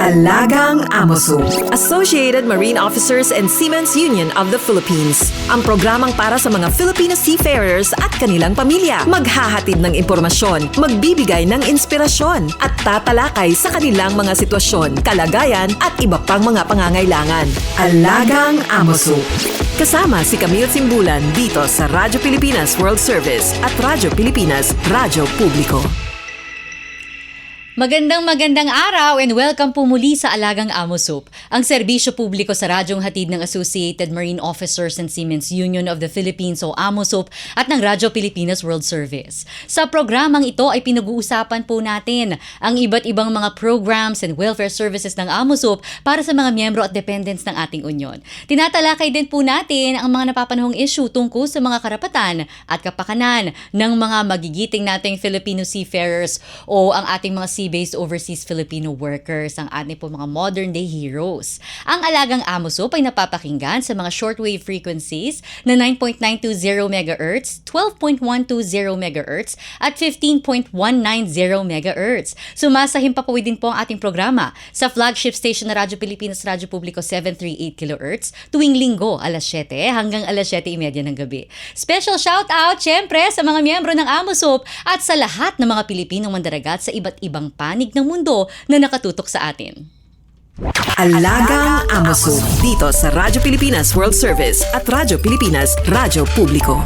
Alagang Amoso, Associated Marine Officers and Seamen's Union of the Philippines. Ang programang para sa mga Filipino seafarers at kanilang pamilya. Maghahatid ng impormasyon, magbibigay ng inspirasyon, at tatalakay sa kanilang mga sitwasyon, kalagayan at iba pang mga pangangailangan. Alagang Amoso. Kasama si Camille Simbulan dito sa Radyo Pilipinas World Service at Radyo Pilipinas Radyo Publiko. Magandang araw and welcome po muli sa Alagang Amosup, ang serbisyo publiko sa radyong hatid ng Associated Marine Officers and Seamen's Union of the Philippines o AMOSUP at ng Radyo Pilipinas World Service. Sa programang ito ay pinag-uusapan po natin ang iba't ibang mga programs and welfare services ng AMOSUP para sa mga miyembro at dependents ng ating union. Tinatalakay din po natin ang mga napapanahong issue tungkol sa mga karapatan at kapakanan ng mga magigiting nating Filipino seafarers o ang ating mga sea-based overseas Filipino workers, ang ating po mga modern-day heroes. Ang Alagang Amosup ay napapakinggan sa mga shortwave frequencies na 9.920 MHz, 12.120 MHz at 15.190 MHz. Sumasahim pa po din po ang ating programa sa flagship station na Radyo Pilipinas Radyo Publiko 738 kHz tuwing linggo alas 7 hanggang alas 7:30 ng gabi. Special shout-out syempre sa mga miyembro ng Amosup at sa lahat ng mga Pilipinong mandaragat sa iba't ibang panig ng mundo na nakatutok sa atin. Alagang Amoso, dito sa Radyo Pilipinas World Service at Radyo Pilipinas Radyo Publiko.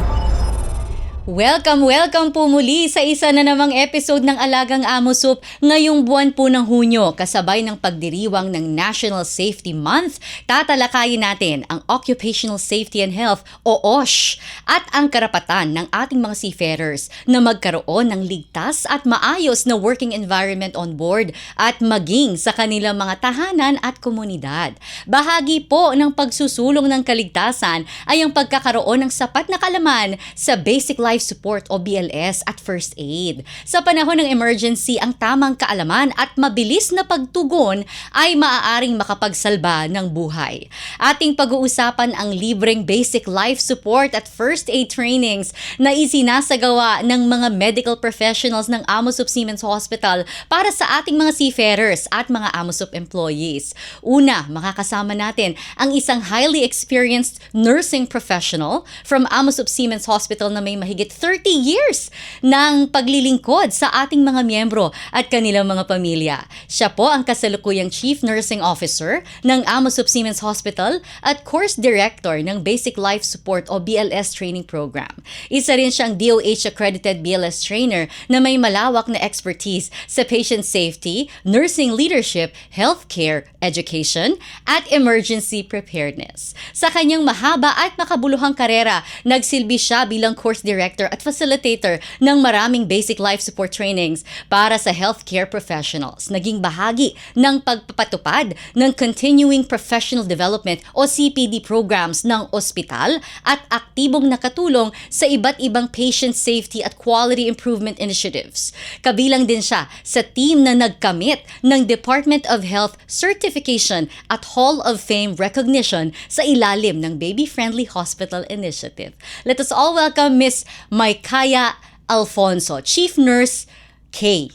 Welcome po muli sa isa na namang episode ng Alagang Amosup ngayong buwan po ng Hunyo, kasabay ng pagdiriwang ng National Safety Month. Tatalakayin natin ang Occupational Safety and Health o OSH at ang karapatan ng ating mga seafarers na magkaroon ng ligtas at maayos na working environment on board at maging sa kanilang mga tahanan at komunidad. Bahagi po ng pagsusulong ng kaligtasan ay ang pagkakaroon ng sapat na kaalaman sa basic life support o BLS at first aid. Sa panahon ng emergency, ang tamang kaalaman at mabilis na pagtugon ay maaaring makapagsalba ng buhay. Ating pag-uusapan ang libreng basic life support at first aid trainings na isinasagawa ng mga medical professionals ng AMOSUP Seamen's Hospital para sa ating mga seafarers at mga AMOSUP employees. Una, makakasama natin ang isang highly experienced nursing professional from AMOSUP Seamen's Hospital na may mahigit 30 years ng paglilingkod sa ating mga miyembro at kanilang mga pamilya. Siya po ang kasalukuyang Chief Nursing Officer ng AMOSUP Seamen's Hospital at Course Director ng Basic Life Support o BLS Training Program. Isa rin siyang DOH-accredited BLS trainer na may malawak na expertise sa patient safety, nursing leadership, healthcare, education, at emergency preparedness. Sa kanyang mahaba at makabuluhang karera, nagsilbi siya bilang Course Director at facilitator ng maraming basic life support trainings para sa healthcare professionals. Naging bahagi ng pagpapatupad ng Continuing Professional Development o CPD programs ng ospital at aktibong nakatulong sa iba't ibang patient safety at quality improvement initiatives. Kabilang din siya sa team na nagkamit ng Department of Health Certification at Hall of Fame recognition sa ilalim ng Baby Friendly Hospital Initiative. Let us all welcome Miss Maykaya Alfonso, Chief Nurse K.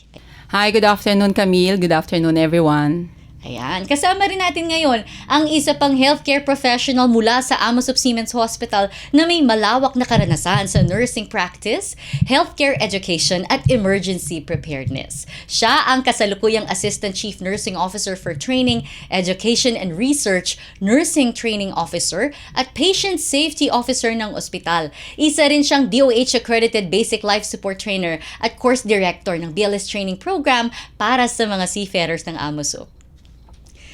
Hi, good afternoon Camille. Good afternoon everyone. Ayan, kasama rin natin ngayon ang isa pang healthcare professional mula sa AMOSUP Seamen's Hospital na may malawak na karanasan sa nursing practice, healthcare education at emergency preparedness. Siya ang kasalukuyang Assistant Chief Nursing Officer for Training, Education and Research, Nursing Training Officer at Patient Safety Officer ng ospital. Isa rin siyang DOH-accredited Basic Life Support Trainer at Course Director ng BLS Training Program para sa mga seafarers ng AMOSUP.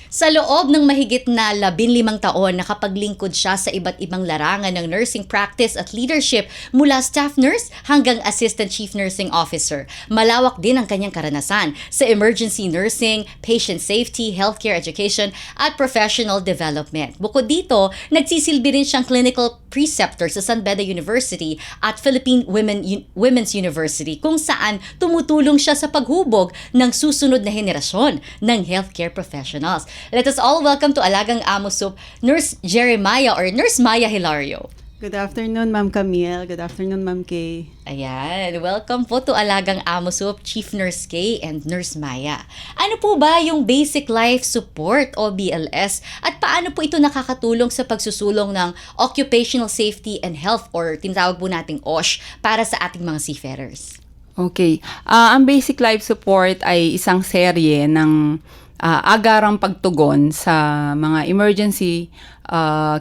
Sa loob ng mahigit na 15 taon, nakapaglingkod siya sa iba't ibang larangan ng nursing practice at leadership mula staff nurse hanggang assistant chief nursing officer. Malawak din ang kanyang karanasan sa emergency nursing, patient safety, healthcare education at professional development. Bukod dito, nagsisilbi rin siyang clinical preceptor sa San Beda University at Philippine Women's University kung saan tumutulong siya sa paghubog ng susunod na henerasyon ng healthcare professionals. Let us all welcome to Alagang Amosup, Nurse Jeremiah or Nurse Maya Hilario. Good afternoon, Ma'am Camille. Good afternoon, Ma'am Kay. Ayan, welcome po to Alagang Amo Soup, Chief Nurse Kay and Nurse Maya. Ano po ba yung Basic Life Support o BLS at paano po ito nakakatulong sa pagsusulong ng Occupational Safety and Health or tinatawag po nating OSH para sa ating mga seafarers? Okay. Ang Basic Life Support ay isang serye ng agarang pagtugon sa mga emergency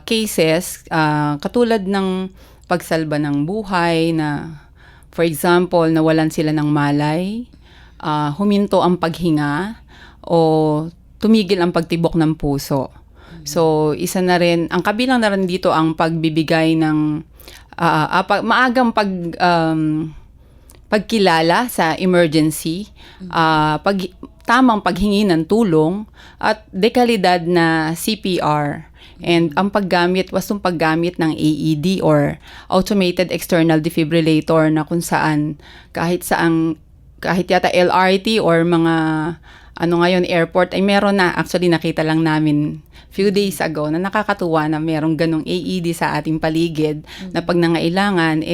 cases katulad ng pagsalba ng buhay na, for example, nawalan sila ng malay, huminto ang paghinga, o tumigil ang pagtibok ng puso. So, isa na rin, ang kabilang na rin dito ang pagbibigay ng maagang pagkilala sa emergency, tamang paghingi ng tulong, at dekalidad na CPR. And ang wastong paggamit ng AED or Automated External Defibrillator na kung saan kahit yata LRT or mga ngayon airport ay meron na. Actually nakita lang namin few days ago na nakakatuwa na merong ganong AED sa ating paligid na pag nangailangan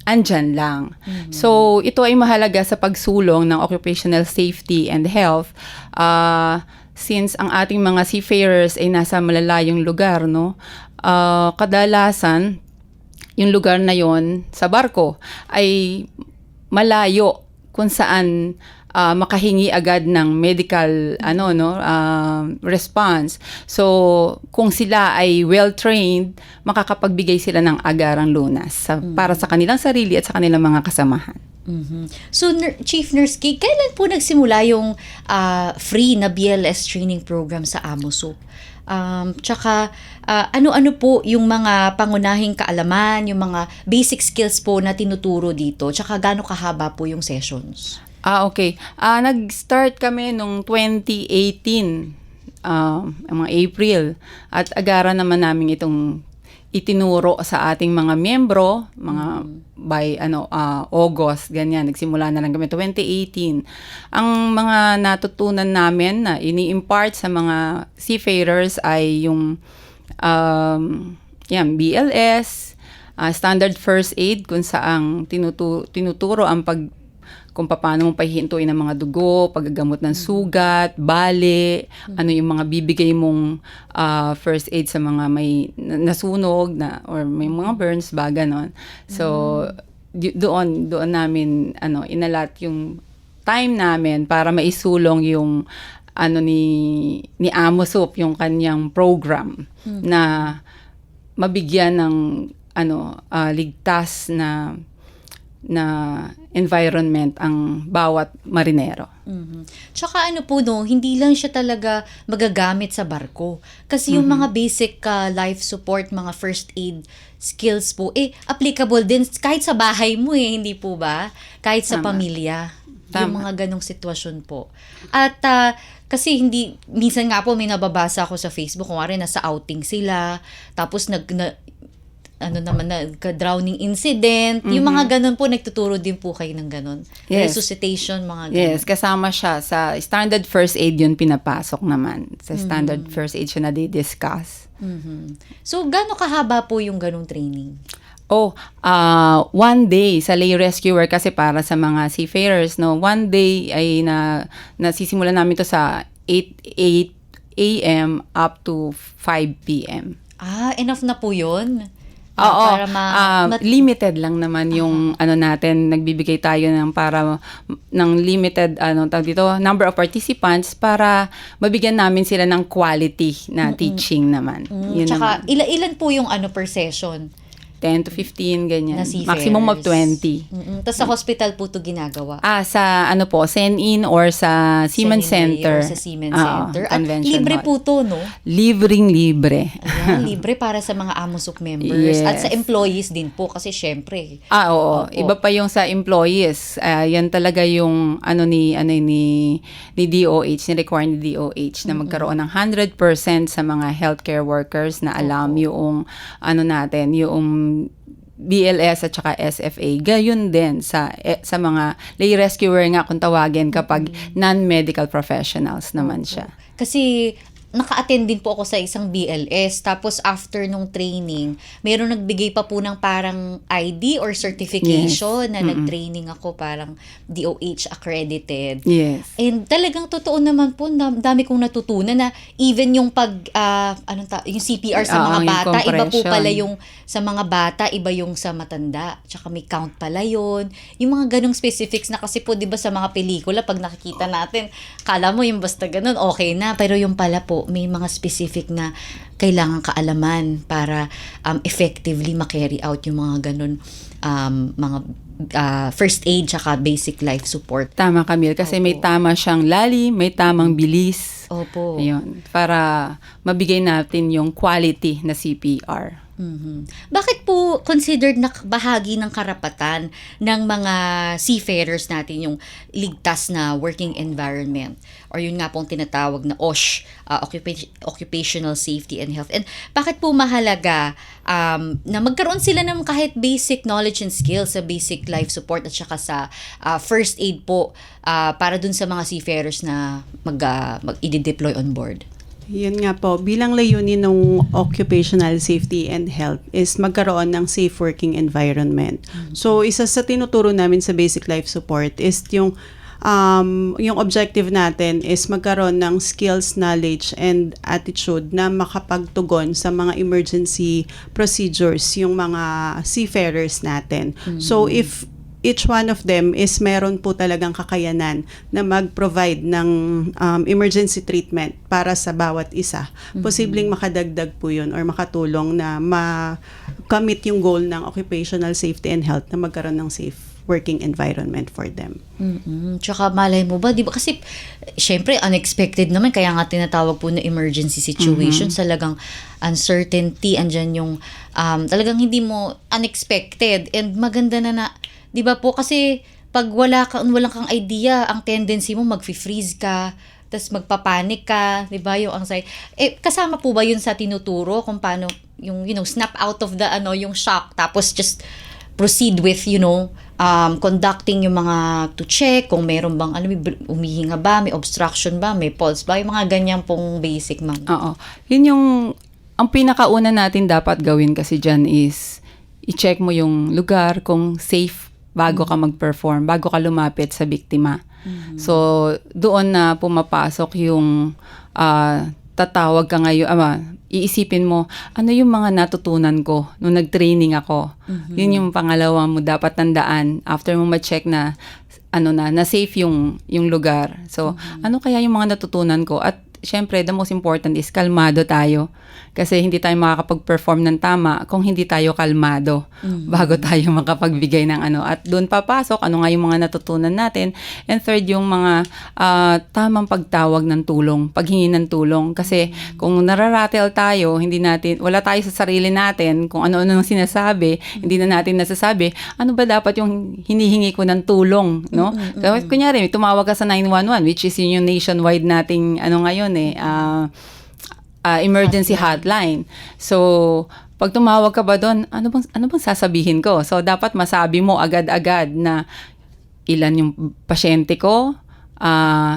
andyan lang. So, ito ay mahalaga sa pagsulong ng occupational safety and health since ang ating mga seafarers ay nasa malalayong lugar, no? Kadalasan, yung lugar na yon sa barko ay malayo kung saan makahingi agad ng medical response. So kung sila ay well-trained, makakapagbigay sila ng agarang lunas para sa kanilang sarili at sa kanilang mga kasamahan. So, Chief Nurse Kay, kailan po nagsimula yung free na BLS training program sa Amo Soup? Tsaka, ano-ano po yung mga pangunahing kaalaman, yung mga basic skills po na tinuturo dito? Tsaka, gaano kahaba po yung sessions? Okay. Nag-start kami nung 2018, mga April. At agara naman namin itong itinuro sa ating mga miyembro, by August, ganyan. Nagsimula na lang kami 2018. Ang mga natutunan namin na ini-impart sa mga seafarers ay yung BLS, standard first aid kung saang tinuturo ang kung paano mo pahihintuin ang mga dugo, paggagamot ng sugat, bali, ano yung mga bibigay mong first aid sa mga may nasunog or may mga burns ba, ganon. So, doon namin inalat yung time namin para maisulong yung ni Amo Soup, yung kanyang program na mabigyan ng ligtas na environment ang bawat marinero. Tsaka hindi lang siya talaga magagamit sa barko. Kasi yung mga basic life support, mga first aid skills po, applicable din kahit sa bahay mo hindi po ba? Kahit sa pamilya. Yung mga ganong sitwasyon po. At kasi minsan nga po may nababasa ako sa Facebook, kung nasa outing sila, tapos drowning incident, yung mga ganun po, nagtuturo din po kayo ng ganun. Yes. Resuscitation, mga ganun. Yes, kasama siya sa standard first aid, yun pinapasok naman. Sa standard first aid siya na di-discuss. So, gaano kahaba po yung ganung training? One day sa lay rescuer, kasi para sa mga seafarers, one day ay nasisimulan namin to sa 8 a.m. up to 5 p.m. Enough na po yun? Oo, limited lang naman yung natin, nagbibigay tayo ng limited number of participants para mabigyan namin sila ng quality na teaching naman. Tsaka ilan po yung per session? 10 to 15, ganyan. Na seafarers. Maximum of 20. Tapos sa hospital po ito ginagawa? Sa Sen-In or sa Seaman Center. Or sa Seaman Center. At Convention libre hall. po to, no? Libre. Ayan, libre para sa mga Amo Soup members. Yes. At sa employees din po, kasi syempre. Oo. Iba pa yung sa employees. Yan talaga yung ni DOH, ni-require ni DOH na magkaroon ng 100% sa mga healthcare workers na alam yung yung BLS at saka SFA. Gayon din sa mga lay rescuer nga kung tawagin kapag non-medical professionals naman siya. Kasi naka-attend din po ako sa isang BLS. Tapos after nung training, meron nagbigay pa po ng parang ID or certification na nag-training ako, parang DOH accredited. Yes. And talagang totoo naman po, dami kong natutunan na even yung yung CPR sa mga Yung bata, iba po compression. pala yung sa mga bata, iba yung sa matanda. Tsaka may count pala yun. Yung mga ganong specifics na kasi po, di ba sa mga pelikula, pag nakikita natin, kala mo yung basta ganun, okay na. Pero yung pala po, may mga specific na kailangan kaalaman para effectively ma-carry out yung mga ganun mga first aid tsaka basic life support. Tama, Camille, kasi may Opo. tama siyang lalim, may tamang bilis. Opo. Ayun, para mabigay natin yung quality na CPR. Bakit po considered na bahagi ng karapatan ng mga seafarers natin yung ligtas na working environment, or yun nga pong tinatawag na OSH, Occupational Safety and Health? And bakit po mahalaga na magkaroon sila ng kahit basic knowledge and skills sa basic life support at saka sa first aid po para dun sa mga seafarers na i-deploy on board? Yun nga po, bilang layunin ng occupational safety and health is magkaroon ng safe working environment. So, isa sa tinuturo namin sa basic life support is yung objective natin is magkaroon ng skills, knowledge, and attitude na makapagtugon sa mga emergency procedures yung mga seafarers natin. So, if each one of them is meron po talagang kakayanan na mag-provide ng emergency treatment para sa bawat isa. Posibleng makadagdag po yun or makatulong na makamit yung goal ng occupational safety and health na magkaroon ng safe working environment for them. Tsaka malay mo ba, di ba? Kasi syempre unexpected naman, kaya nga tinatawag po na emergency situation. Talagang uncertainty, andyan yung talagang hindi mo unexpected, and maganda na di ba po, kasi pag walang kang idea, ang tendency mo mag-freeze ka, tas magpapanik ka, di ba, yung anxiety. Kasama po ba yun sa tinuturo kung paano yung, snap out of the, yung shock, tapos just proceed with, conducting yung mga to check, kung meron bang, umihinga ba, may obstruction ba, may pulse ba, yung mga ganyan pong basic, ma'am. Oo. Yun ang pinakauna natin dapat gawin kasi dyan is i-check mo yung lugar kung safe bago ka mag-perform, bago ka lumapit sa biktima. So, doon na pumapasok yung tatawag ka ngayon, iisipin mo, ano yung mga natutunan ko nung nag-training ako. Yun yung pangalawa mo dapat tandaan after mo ma-check na na safe yung lugar. So, ano kaya yung mga natutunan ko? At syempre, the most important is kalmado tayo. Kasi hindi tayo makakapag-perform ng tama kung hindi tayo kalmado bago tayo makapagbigay ng At doon papasok, ano nga yung mga natutunan natin. And third, yung mga tamang pagtawag ng tulong, paghingi ng tulong. Kasi kung nararatel tayo, wala tayo sa sarili natin, kung ano-ano nang sinasabi, hindi na natin nasasabi, ano ba dapat yung hinihingi ko ng tulong, no? Kunyari, tumawag ka sa 911, which is yung nationwide nating ngayon emergency hotline. So, pag tumawag ka ba doon, ano bang sasabihin ko? So, dapat masabi mo agad-agad na ilan yung pasyente ko,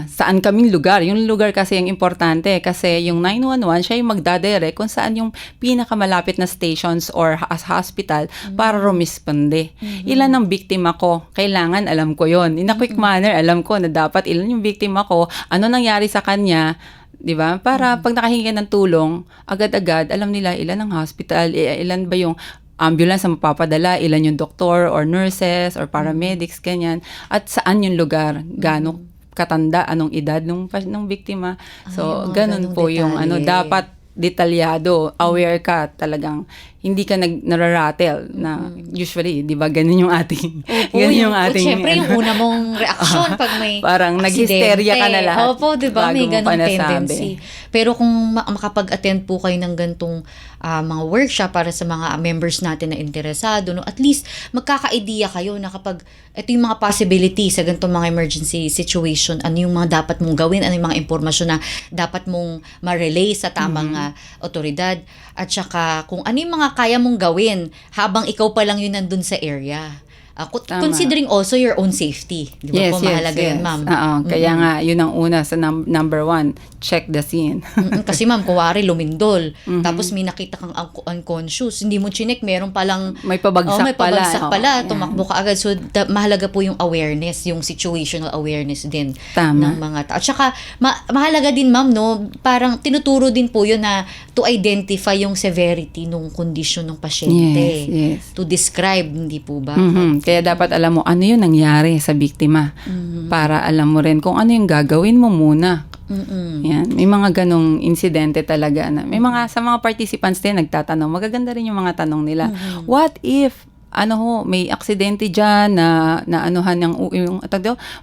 saan kaming lugar. Yung lugar kasi yung importante kasi yung 911, siya yung magdadirect kung saan yung pinakamalapit na stations or hospital para rumisponde. Ilan ang biktima ko? Kailangan alam ko yon. In a quick manner, alam ko na dapat ilan yung biktima ko, ano nangyari sa kanya, di ba? Para pag nakahingi ng tulong, agad-agad, alam nila ilan ang hospital, ilan ba yung ambulance na mapapadala, ilan yung doktor or nurses or paramedics, ganyan. At saan yung lugar, gaano katanda, anong edad ng biktima. So, ganun po yung dapat detalyado, aware ka talagang hindi ka nararatel na usually, di ba, ganun yung ating ganun yung ating Siyempre, yung una mong reaksyon pag may parang aksidente. nag-hysteria ka na lahat. Opo, di ba, may bago mo ganung pa nasabi. tendency. Pero kung makapag-attend po kayo ng gantong mga workshop para sa mga members natin na interesado, no, at least magkaka-idea kayo na kapag ito yung mga possibilities sa gantong mga emergency situation, ano yung mga dapat mong gawin, ano yung mga impormasyon na dapat mong ma-relay sa tamang otoridad, at saka kung ano yung mga kaya mong gawin habang ikaw pa lang yun nandun sa area. Tama. Considering also your own safety. Di ba po, mahalaga yun, ma'am. Oo, kaya nga, yun ang una sa number 1, check the scene. Kasi ma'am, kuwari lumindol, tapos may nakita kang unconscious, hindi mo chinek, meron palang May pabagsak pala. pala, Oo, tumakbo ka agad. So, mahalaga po yung awareness, yung situational awareness din Tama. ng mga tao. At saka, mahalaga din ma'am, no, parang tinuturo din po yun na to identify yung severity ng kondisyon ng pasyente. Yes. To describe, hindi po ba? Kaya dapat alam mo ano yung nangyari sa biktima para alam mo rin kung ano yung gagawin mo muna. Yan. May mga ganong insidente talaga na may mga sa mga participants din nagtatanong. Magaganda rin yung mga tanong nila. What if may aksidente diyan na anuhan yung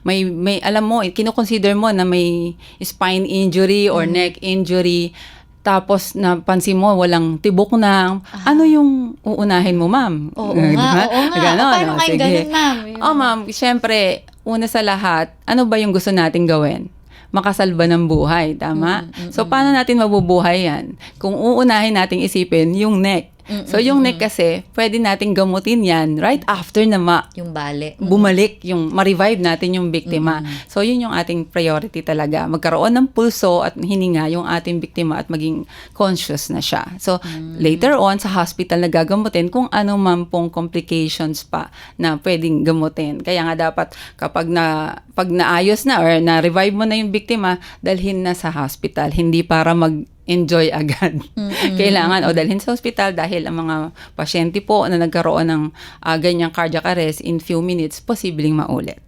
may alam mo kino-consider mo na may spine injury or neck injury, tapos napansin mo walang tibok na, ano yung uunahin mo, ma'am? Oo nga. Ganon, Paano kayo sige. ganun, ma'am? Ma'am, syempre, una sa lahat, ano ba yung gusto nating gawin? Makasalba ng buhay, tama? So, paano natin mabubuhay yan? Kung uunahin nating isipin yung neck. So, yung neck kasi, pwede nating gamutin yan right after na Yung bale. bumalik, yung ma-revive natin yung biktima. So, yun yung ating priority talaga. Magkaroon ng pulso at hininga yung ating biktima at maging conscious na siya. So, later on, sa hospital na gagamutin kung ano man pong complications pa na pwedeng gamutin. Kaya nga dapat pag naayos na or na-revive mo na yung biktima, dalhin na sa hospital. Hindi para enjoy agad. Kailangan dalhin sa hospital dahil ang mga pasyente po na nagkaroon ng ganyang cardiac arrest in few minutes, posibleng maulit.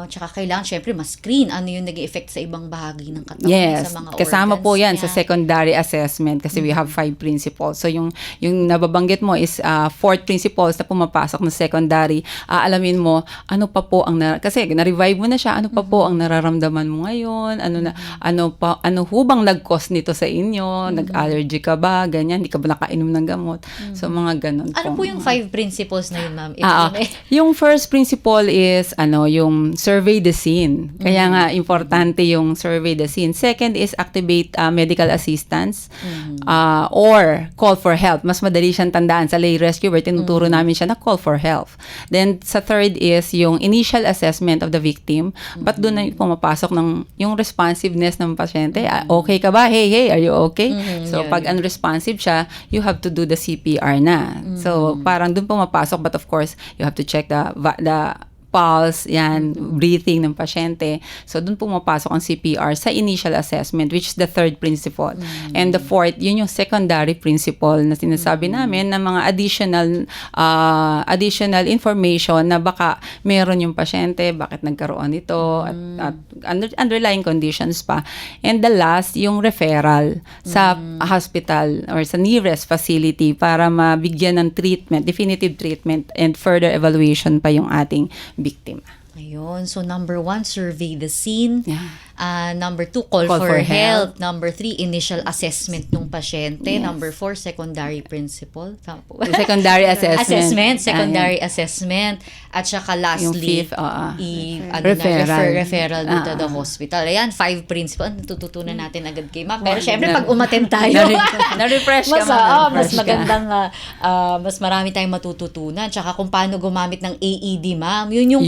Tsaka kailangan syempre ma-screen ano yung nag-effect sa ibang bahagi ng katawan, Yes, sa mga kasama organs po yan niya. sa secondary assessment kasi we have 5 principles. So yung nababanggit mo is 4th principles na pumapasok na secondary. Alamin mo ano pa po kasi na-revive mo na siya, ano pa po ang nararamdaman mo ngayon, ano hubang nag-cause nito sa inyo, nag-allergy ka ba, ganyan, hindi ka ba nakainom ng gamot. So mga ganun Ano po yung 5 principles na yun, ma'am? Yung first principle is yung survey the scene. Kaya nga importante yung survey the scene. Second is activate medical assistance or call for help. Mas madali siyang tandaan sa lay rescuer. Tinuturo namin siya na call for help. Then sa third is yung initial assessment of the victim. But doon na pumapasok yung responsiveness ng pasyente. Okay ka ba? Hey, are you okay? So pag unresponsive siya, you have to do the CPR na. So parang doon pumapasok, but of course, you have to check the pulse, breathing ng pasyente. So, dun pumapasok ang CPR sa initial assessment, which is the third principle. And the fourth, yun yung secondary principle na sinasabi namin na mga additional information na baka meron yung pasyente, bakit nagkaroon nito, at underlying conditions pa. And the last, yung referral sa hospital or sa nearest facility para mabigyan ng treatment, definitive treatment, and further evaluation pa yung ating biktima. Ayun. So, number 1, survey the scene. Yeah. Number 2, call for help. Number 3, initial assessment ng pasyente. Yes. Number 4, secondary principle. Tama po. Secondary assessment. Secondary assessment. At saka lastly, yung fifth, referral to the hospital. Ayan, 5 principle. Natututunan natin agad kay ma'am. Pero syempre, pag umattend tayo, na-refresh ka, ma'am. mas magandang, mas marami tayong matututunan. Tsaka kung paano gumamit ng AED, ma'am. Yun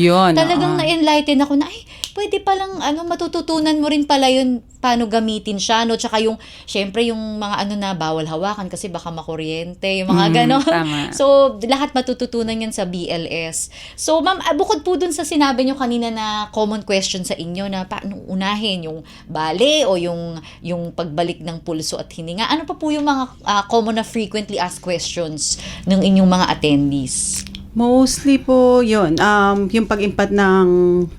talagang na-enlighten ako na, pwede palang, matututunan mo rin pala yun, paano gamitin siya, no? Tsaka syempre yung mga na bawal hawakan kasi baka makuryente, yung mga ganon. Tama. So, lahat matututunan yan sa BLS. So, ma'am, bukod po dun sa sinabi nyo kanina na common question sa inyo na paano unahin yung bale o yung pagbalik ng pulso at hininga, ano pa po yung mga common na frequently asked questions ng inyong mga attendees? Mostly po yun, yung pag-impact ng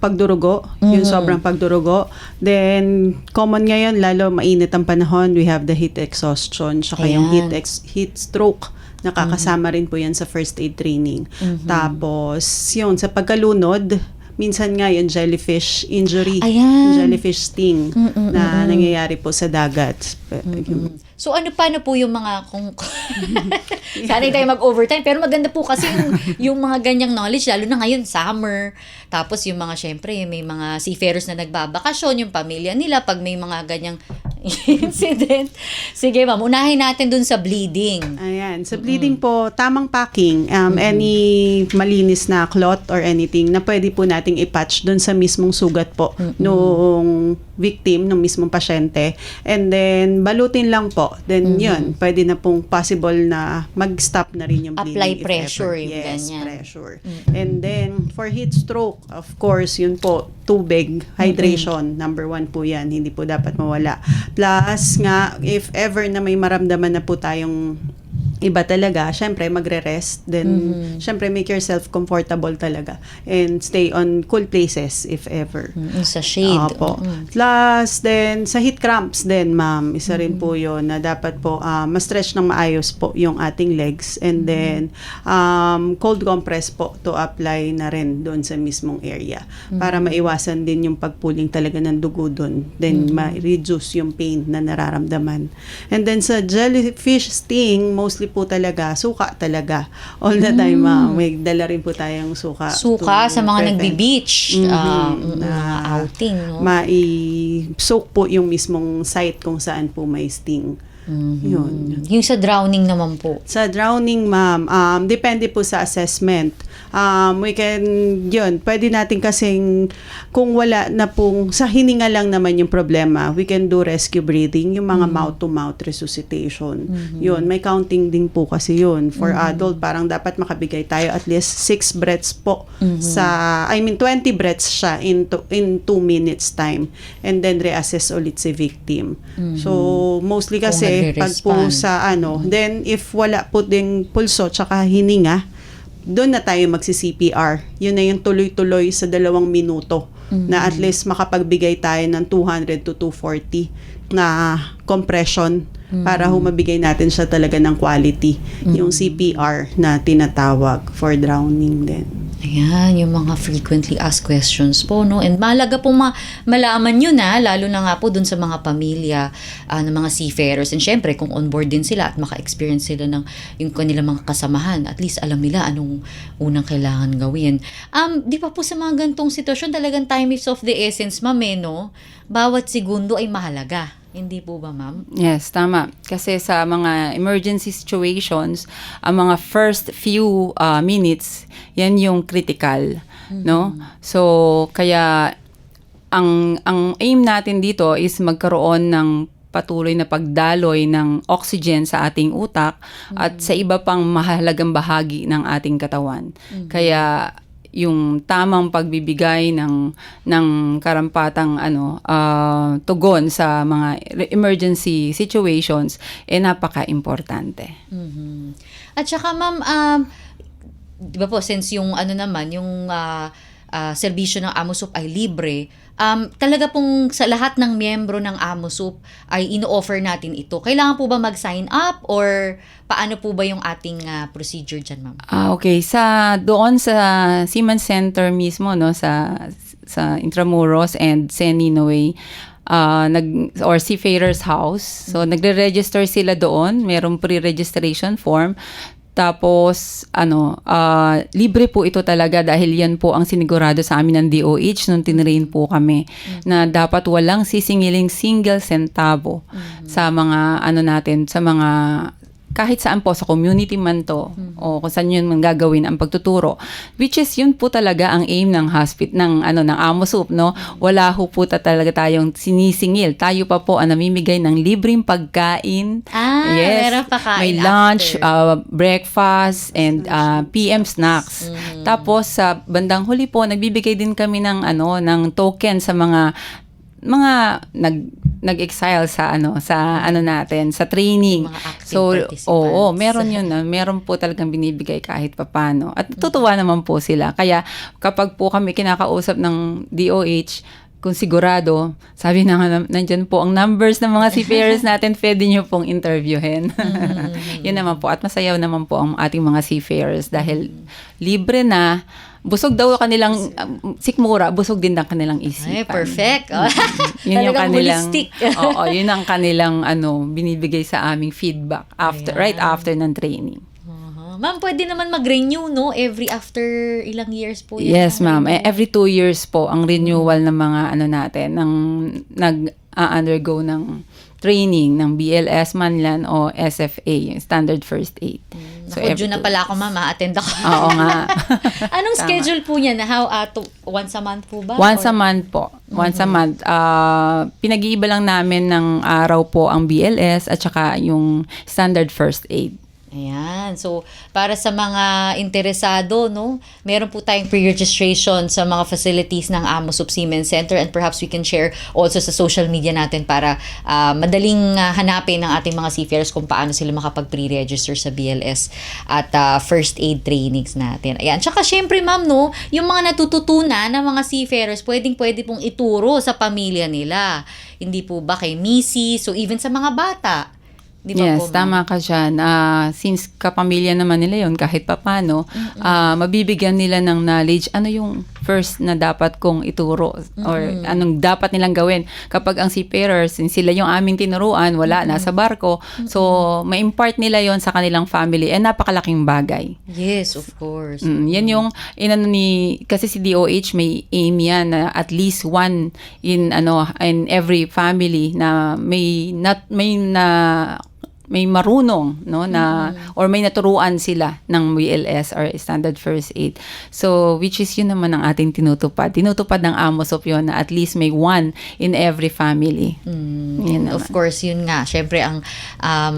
pagdurugo, yung sobrang pagdurugo. Then, common ngayon, lalo mainit ang panahon, we have the heat exhaustion, saka yung heat stroke. Nakakasama rin po yan sa first aid training. Tapos, yun, sa pagkalunod, minsan nga yung jellyfish injury, jellyfish sting na nangyayari po sa dagat. So paano po yung mga sana hindi tayo mag-overtime, pero maganda po kasi yung mga ganyang knowledge, lalo na ngayon summer. Tapos yung mga syempre may mga seafarers na nagbabakasyon, yung pamilya nila pag may mga ganyang incident. Sige ma'am, unahin natin dun sa bleeding. Ayan. Sa bleeding po, tamang packing. Any malinis na cloth or anything na pwede po nating ipatch doon sa mismong sugat po nung victim, nung mismong pasyente. And then, balutin lang po. Then, yun, pwede na pong possible na mag-stop na rin yung bleeding. Apply if pressure, ever. yung Yes, ganyan. pressure. And then, for heat stroke, of course, yun po, tubig, hydration, number 1 po yan. Hindi po dapat mawala. Plus nga, if ever na may maramdaman na po tayong iba talaga, syempre magre-rest. Then, syempre make yourself comfortable talaga. And stay on cool places if ever. Sa shade. Opo. Plus, then, sa heat cramps din, ma'am, isa rin po yun na dapat po ma-stretch ng maayos po yung ating legs. And then, cold compress po to apply na rin doon sa mismong area para maiwasan din yung pagpuling talaga ng dugo doon. Then, ma-reduce yung pain na nararamdaman. And then, sa jellyfish sting, mostly po talaga, suka talaga. All the time, ma'am. May dala rin po tayong suka. Suka to sa mga prevent. nagbi-beach, mga outing, no? Mai-soak po yung mismong site kung saan po may sting. Yun. Yung sa drowning naman po. Sa drowning, ma'am, depende po sa assessment. We can, yun, pwede natin kasing, kung wala na pong, sa hininga lang naman yung problema, we can do rescue breathing, yung mga mouth-to-mouth resuscitation. Yun, may counting din po kasi yun. For adult, parang dapat makabigay tayo at least 6 breaths po sa, 20 breaths siya in 2 minutes time. And then reassess ulit si victim. So, mostly kasi, pag po sa then if wala po ding pulso tsaka hininga, doon na tayo magsi-CPR. Yun na yung tuloy-tuloy sa 2 minuto na at least makapagbigay tayo ng 200 to 240 na compression para humabigay natin siya talaga ng quality. Yung CPR na tinatawag for drowning din. Ayan, yung mga frequently asked questions po, no? And mahalaga po malaman nyo na, lalo na nga po dun sa mga pamilya ng mga seafarers. And syempre, kung on board din sila at maka-experience sila ng yung kanilang mga kasamahan, at least alam nila anong unang kailangan gawin. Di pa po sa mga gantong sitwasyon, talagang time is of the essence, ma'am, no? Bawat segundo ay mahalaga. Hindi po ba, ma'am? Yes, tama. Kasi sa mga emergency situations, ang mga first few minutes, yan yung critical, no? So, kaya ang aim natin dito is magkaroon ng patuloy na pagdaloy ng oxygen sa ating utak at sa iba pang mahalagang bahagi ng ating katawan. Kaya yung tamang pagbibigay ng karampatang tugon sa mga emergency situations napaka-importante. At saka ma'am, di ba po, since yung yung serbisyo ng AMOSUP ay libre, talaga pong sa lahat ng miyembro ng AMOSUP ay ino-offer natin ito. Kailangan po ba mag-sign up or paano po ba yung ating procedure dyan, ma'am? Okay, doon sa Seaman Center mismo, no, sa Intramuros and Seninoy, or Seafarers House. So nagre-register sila doon, merong pre-registration form. Tapos, libre po ito talaga dahil yan po ang sinigurado sa amin ng DOH nung tinrain po kami na dapat walang sisingiling single centavo sa mga sa mga kahit saan po, sa community man to, o kung saan yun man gagawin ang pagtuturo. Which is, yun po talaga ang aim ng ng AMOSUP, no? Wala ho po talaga tayong sinisingil. Tayo pa po ang namimigay ng libreng pagkain. Yes, meron pa kain may lunch, breakfast, and PM snacks. Tapos, sa bandang huli po, nagbibigay din kami ng token sa mga nag-exile sa natin sa training. Mga active So participants. meron yun meron po talagang binibigay kahit papaano. At tutuwa naman po sila. Kaya kapag po kami kinakausap ng DOH, kung sigurado, sabi na nga, nandyan po ang numbers ng mga seafarers natin, pwede nyo pong interviewin. Yun naman po. At masayaw naman po ang ating mga seafarers dahil libre na, busog daw kanilang sikmura, busog din ang kanilang isipan. Ay, perfect. Yun yung Talagang kanilang holistic. Oo, yun ang kanilang binibigay sa aming feedback right after ng training. Ma'am, pwede naman mag-renew, no? After ilang years po yan? Yes, ma'am. Every 2 years po ang renewal ng mga natin, ng nag-undergo ng training ng BLS Manlan o SFA, Standard First Aid. Naku, June na pala ako, ma'am. Attend ako. Oo nga. Anong schedule po niya? Once a month po ba? Once a month po. Once a month. Pinag-iiba lang namin ng araw po ang BLS at saka yung Standard First Aid. Ayan. So, para sa mga interesado, no, meron po tayong pre-registration sa mga facilities ng Amosup Seamen Center, and perhaps we can share also sa social media natin para madaling hanapin ng ating mga seafarers kung paano sila makapag-pre-register sa BLS at first aid trainings natin. Ayan. Tsaka syempre, ma'am, no, yung mga natututunan ng mga seafarers, pwede pong ituro sa pamilya nila. Hindi po ba kay Missy? So, even sa mga bata. Di ba Yes, po, tama ka dyan. Since kapamilya naman nila yon kahit papano, mabibigyan nila ng knowledge ano yung first na dapat kong ituro or anong dapat nilang gawin. Kapag ang seafarers, sila yung aming tinuruan, wala, nasa barko. So, ma-impart nila yon sa kanilang family. Napakalaking bagay. Yes, of course. Yan yung, kasi si DOH may aim yan na at least one in every family na may marunong na or may naturuan sila ng BLS or Standard First Aid. So which is yun naman ang ating tinutupad ng Amosup yun na at least may one in every family. Yun Of course, yun nga. Syempre ang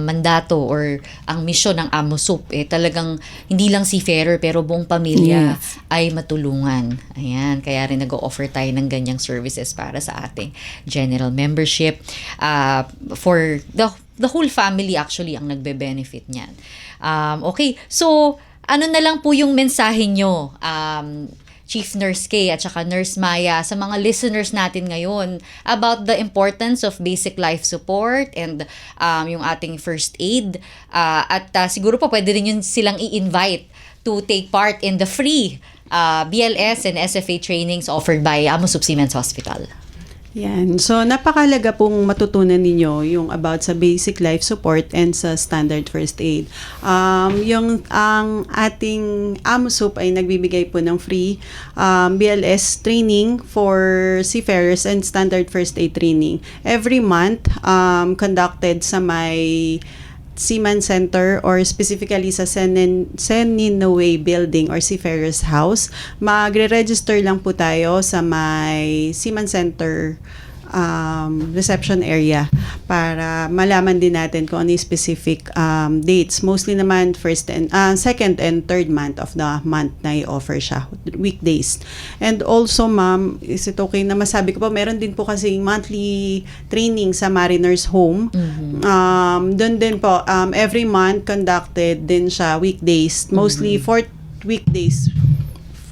mandato or ang misyon ng Amosup talagang hindi lang seafarer pero buong pamilya ay matulungan. Ayan, kaya rin nag-o-offer tayo ng ganyang services para sa ating general membership for the whole family actually ang nagbe-benefit niyan. Okay, so ano na lang po yung mensahe nyo, Chief Nurse Kay at saka Nurse Maya, sa mga listeners natin ngayon about the importance of basic life support and yung ating first aid. At siguro po pwede rin yun silang i-invite to take part in the free BLS and SFA trainings offered by Amosup Seamen's Hospital. Yan. So, napakalaga pong matutunan ninyo yung about sa basic life support and sa standard first aid. Ang ating Amosup ay nagbibigay po ng free BLS training for seafarers and standard first aid training. Every month, conducted sa may Seaman Center or specifically sa Seninaway Building or Seafarers House. Magre-register lang po tayo sa may Seaman Center reception area para malaman din natin kung ano yung specific dates. Mostly naman second and third month of the month na i-offer siya, weekdays. And also, ma'am, is it okay na masabi ko po, meron din po kasi4 training sa Mariners Home. Doon din po, every month conducted din siya, weekdays. Mostly 4th weekdays,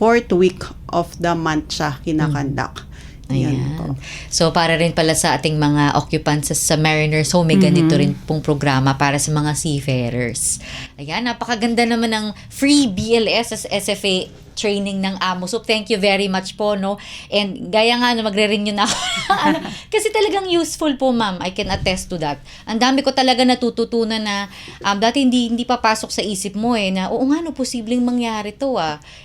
4th week of the month siya kinakandak. Ayan. So, para rin pala sa ating mga occupants sa Mariners Home, may ganito rin pong programa para sa mga seafarers. Ayan, napakaganda naman ng free BLS as SFA training ng Amosup. Thank you very much po, no? And gaya nga na magre-renew na ako. Kasi talagang useful po, ma'am. I can attest to that. Ang dami ko talaga natututunan na dati hindi papasok sa isip mo na oo nga, no, posibleng mangyari to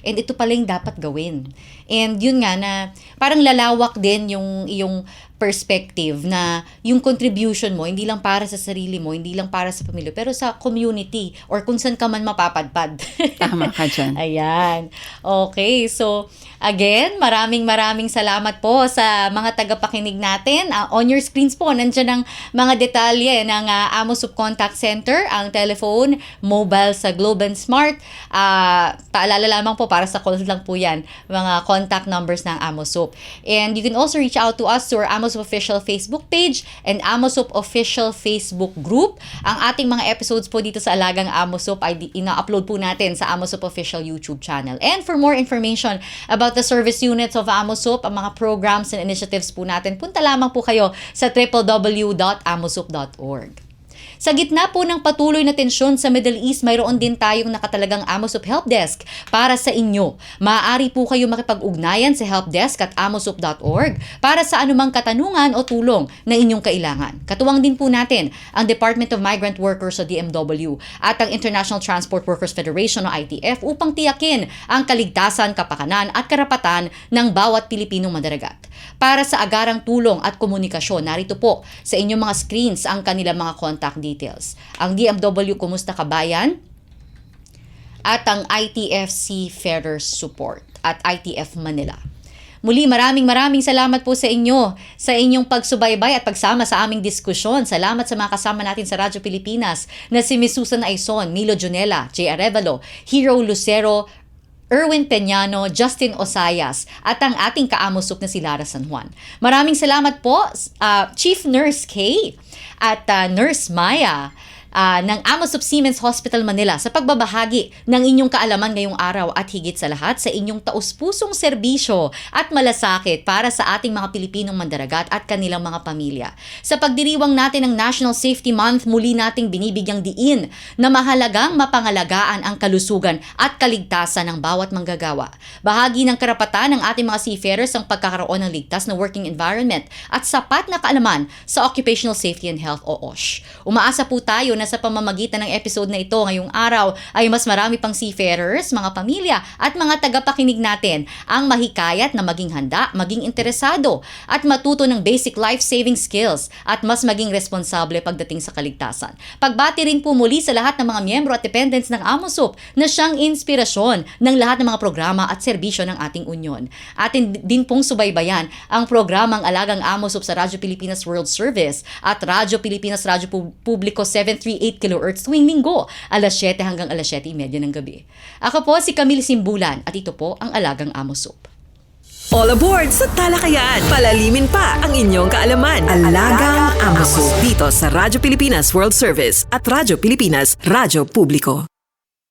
And ito pala yung dapat gawin. And yun nga na parang lalawak din yung iyong perspective na yung contribution mo, hindi lang para sa sarili mo, hindi lang para sa pamilya, pero sa community or kung saan ka man mapapadpad. Tama ka dyan. Ayan. Okay, so again, maraming salamat po sa mga tagapakinig natin. On your screens po, nandiyan ang mga detalye ng Amosup Contact Center, ang telephone, mobile sa Globe and Smart. Paalala lamang po, para sa calls lang po yan, mga contact numbers ng Amosup. And you can also reach out to us to our AmoSoup Official Facebook page and AmoSoup Official Facebook group. Ang ating mga episodes po dito sa Alagang AmoSoup ay ina-upload po natin sa AmoSoup Official YouTube channel. And for more information about the service units of AmoSoup, ang mga programs and initiatives po natin, punta lamang po kayo sa www.amosoup.org. Sa gitna po ng patuloy na tensyon sa Middle East, mayroon din tayong nakatalagang AmoSoup Helpdesk para sa inyo. Maaari po kayo makipag-ugnayan sa helpdesk at amosoup.org para sa anumang katanungan o tulong na inyong kailangan. Katuwang din po natin ang Department of Migrant Workers o DMW at ang International Transport Workers Federation o ITF upang tiyakin ang kaligtasan, kapakanan at karapatan ng bawat Pilipinong mandaragat. Para sa agarang tulong at komunikasyon, narito po sa inyong mga screens ang kanilang mga contact details. Ang DMW Kumusta Kabayan at ang ITF Seafarers Support at ITF Manila. Muli, maraming salamat po sa inyo sa inyong pagsubaybay at pagsama sa aming diskusyon. Salamat sa mga kasama natin sa Radyo Pilipinas na si Ms. Susan Aizon, Milo Junela, J. Arevalo, Hero Lucero, Erwin Peñano, Justin Osayas, at ang ating ka-AmoSoup na si Lara San Juan. Maraming salamat po, Chief Nurse Kay at Nurse Maya ng AmoSoup Siemens Hospital Manila sa pagbabahagi ng inyong kaalaman ngayong araw at higit sa lahat sa inyong taus-pusong serbisyo at malasakit para sa ating mga Pilipinong mandaragat at kanilang mga pamilya. Sa pagdiriwang natin ng National Safety Month, muli nating binibigyang diin na mahalagang mapangalagaan ang kalusugan at kaligtasan ng bawat manggagawa. Bahagi ng karapatan ng ating mga seafarers ang pagkakaroon ng ligtas na working environment at sapat na kaalaman sa Occupational Safety and Health o OSH. Umaasa po tayo na sa pamamagitan ng episode na ito ngayong araw ay mas marami pang seafarers, mga pamilya at mga tagapakinig natin ang mahikayat na maging handa, maging interesado at matuto ng basic life-saving skills at mas maging responsable pagdating sa kaligtasan. Pagbati rin po muli sa lahat ng mga miyembro at dependents ng AmoSoup na siyang inspirasyon ng lahat ng mga programa at serbisyo ng ating unyon. Atin din pong subaybayan ang programang Alagang AmoSoup sa Radyo Pilipinas World Service at Radyo Pilipinas Radyo Publiko 738 kHz tuwing linggo, alas 7 hanggang alas 7:30 ng gabi. Ako po si Camille Simbulan at ito po ang Alagang AmoSoup. All aboard sa talakayan. Palalimin pa ang inyong kaalaman. Alagang AmoSoup dito sa Radyo Pilipinas World Service at Radyo Pilipinas Radyo Publiko.